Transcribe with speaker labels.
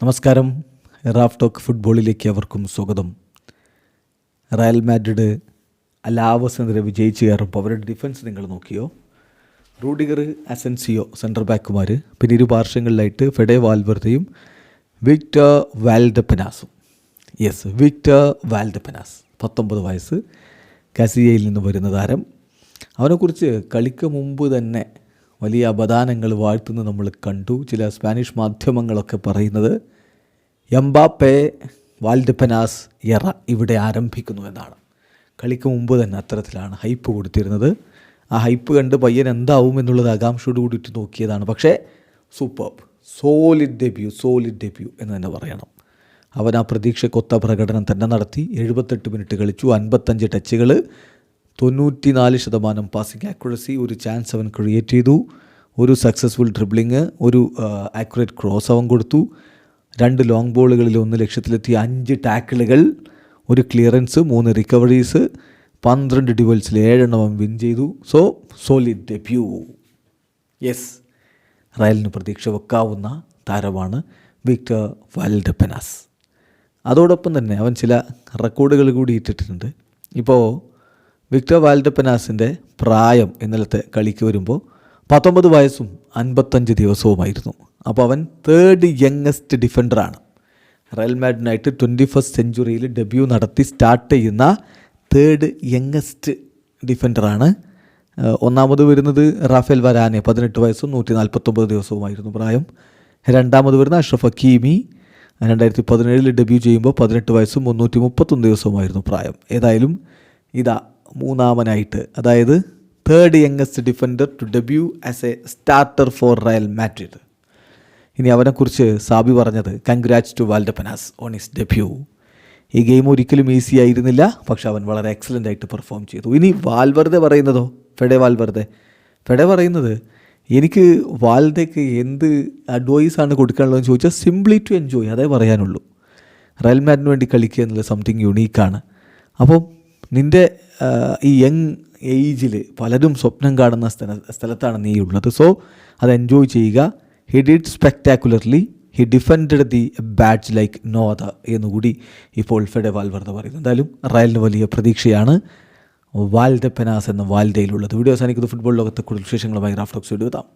Speaker 1: നമസ്കാരം. Raf talk ഫുട്ബോളിലേക്ക് അവർക്കും സ്വാഗതം. റയൽ മാഡ്രിഡ് അലാവസിനെതിരെ വിജയിച്ച് കയറുമ്പോൾ അവരുടെ ഡിഫൻസ് നിങ്ങൾ നോക്കിയോ? റൂഡിഗർ, അസെൻസിയോ സെൻട്രൽ ബാക്കുമാർ, പിന്നെ ഇരു പാർശ്വങ്ങളിലായിട്ട് ഫെഡെ വാൽവർദയും വിക്ടർ വാൽഡെപെനാസും. വിക്ടർ വാൽഡെപെനാസ് 19 വയസ്സ്, കാസിയയിൽ നിന്ന് വരുന്ന താരം. അവനെക്കുറിച്ച് കളിക്ക് മുമ്പ് തന്നെ വലിയ അപദാനങ്ങൾ വാഴ്ത്തുന്നത് നമ്മൾ കണ്ടു. ചില സ്പാനിഷ് മാധ്യമങ്ങളൊക്കെ പറയുന്നത് എംബാപ്പെ വാൽഡെപെനാസ് എറ ഇവിടെ ആരംഭിക്കുന്നു എന്നാണ്. കളിക്ക് മുമ്പ് തന്നെ അത്തരത്തിലാണ് ഹൈപ്പ് കൊടുത്തിരുന്നത്. ആ ഹൈപ്പ് കണ്ട് പയ്യൻ എന്താവും എന്നുള്ളത് ആകാംക്ഷയോട് കൂടിയിട്ട് നോക്കിയതാണ്. പക്ഷേ സൂപ്പർബ്, സോളിഡ് ഡെബ്യൂ എന്ന് തന്നെ പറയണം. അവൻ ആ പ്രതീക്ഷക്കൊത്ത പ്രകടനം തന്നെ നടത്തി. 78 മിനിറ്റ് കളിച്ചു, 55 ടച്ചുകൾ, 94% പാസിംഗ് ആക്യുറസി, ഒരു ചാൻസ് അവൻ ക്രിയേറ്റ് ചെയ്തു, ഒരു സക്സസ്ഫുൾ ഡ്രിബ്ലിങ്, ഒരു ആക്യുറേറ്റ് ക്രോസ് അവൻ കൊടുത്തു, 2 ലോങ് ബോളുകളിൽ 1 ലക്ഷ്യത്തിലെത്തി, 5 ടാക്കിളുകൾ, ഒരു ക്ലിയറൻസ്, 3 റിക്കവറീസ്, 12 ഡ്യുവൽസിൽ 7 അവൻ വിൻ ചെയ്തു. Solid debut. റയലിന് പ്രതീക്ഷ വെക്കാവുന്ന താരമാണ് വിക്ടർ വാൽഡെപെനാസ്. അതോടൊപ്പം തന്നെ അവൻ ചില റെക്കോർഡുകൾ കൂടി ഇട്ടിട്ടുണ്ട്. ഇപ്പോൾ വിക്ടർ വാൽഡെപെനാസിൻ്റെ പ്രായം ഇന്നലത്തെ കളിക്ക് വരുമ്പോൾ 19 വയസ്സും 55 ദിവസവുമായിരുന്നു. അപ്പോൾ അവൻ 3rd യങ്ങസ്റ്റ് ഡിഫൻഡറാണ്. റയൽ മാഡ്രിഡിനായിട്ട് 21st സെഞ്ച്വറിയിൽ ഡെബ്യൂ നടത്തി സ്റ്റാർട്ട് ചെയ്യുന്ന 3rd യങ്ങസ്റ്റ് ഡിഫൻഡറാണ്. ഒന്നാമത് വരുന്നത് റാഫേൽ വരാനെ, 18 വയസ്സും 149 ദിവസവുമായിരുന്നു പ്രായം. രണ്ടാമത് വരുന്ന അഷ്റഫ് ഹക്കീമി 2017 ഡെബ്യൂ ചെയ്യുമ്പോൾ 18 വയസ്സും 331 ദിവസവുമായിരുന്നു പ്രായം. ഏതായാലും ഇതാ മൂന്നാമനായിട്ട്, അതായത് 3rd youngest defender to debut as a starter for Real Madrid. ഇനി അവനെക്കുറിച്ച് സാബി പറഞ്ഞത് congrats to Valdepenas on his debut. ഈ ഗെയിം ഒരിക്കലും ഈസി ആയിരുന്നില്ല, പക്ഷെ അവൻ വളരെ എക്സലൻ്റ് ആയിട്ട് പെർഫോം ചെയ്തു. ഇനി വാൽവർദെ പറയുന്നതോ, ഫെഡെ പറയുന്നത് എനിക്ക് വാൽഡേക്ക് എന്ത് അഡ്വൈസാണ് കൊടുക്കാനുള്ളതെന്ന് ചോദിച്ചാൽ സിംപ്ലി ടു എൻജോയ്, അതേ പറയാനുള്ളൂ. റയൽ മാഡ്രിഡിന് വേണ്ടി കളിക്കുക എന്നുള്ളത് സംതിങ് യുണീക്കാണ്. അപ്പം നിൻ്റെ ഈ യങ് ഏജിൽ പലരും സ്വപ്നം കാണുന്ന സ്ഥലത്താണ് നീ ഉള്ളത്. അത് എൻജോയ് ചെയ്യുക. He did spectacularly, he defended the badge like no other എന്നുകൂടി ഇപ്പോൾ ഫെഡെ വാൽവർദെ പറയുന്നു. എന്തായാലും റയലിന് വലിയ പ്രതീക്ഷയാണ് വാൽഡെപെനാസ് എന്ന വാൽഡയിലുള്ളത്. വീഡിയോ അവസാനിക്കുന്ന ഫുട്ബോൾ ലോകത്തെ കൂടുതൽ വിശേഷങ്ങളുമായി റാഫ് ടോക്സ് വീഡിയോ എത്താം.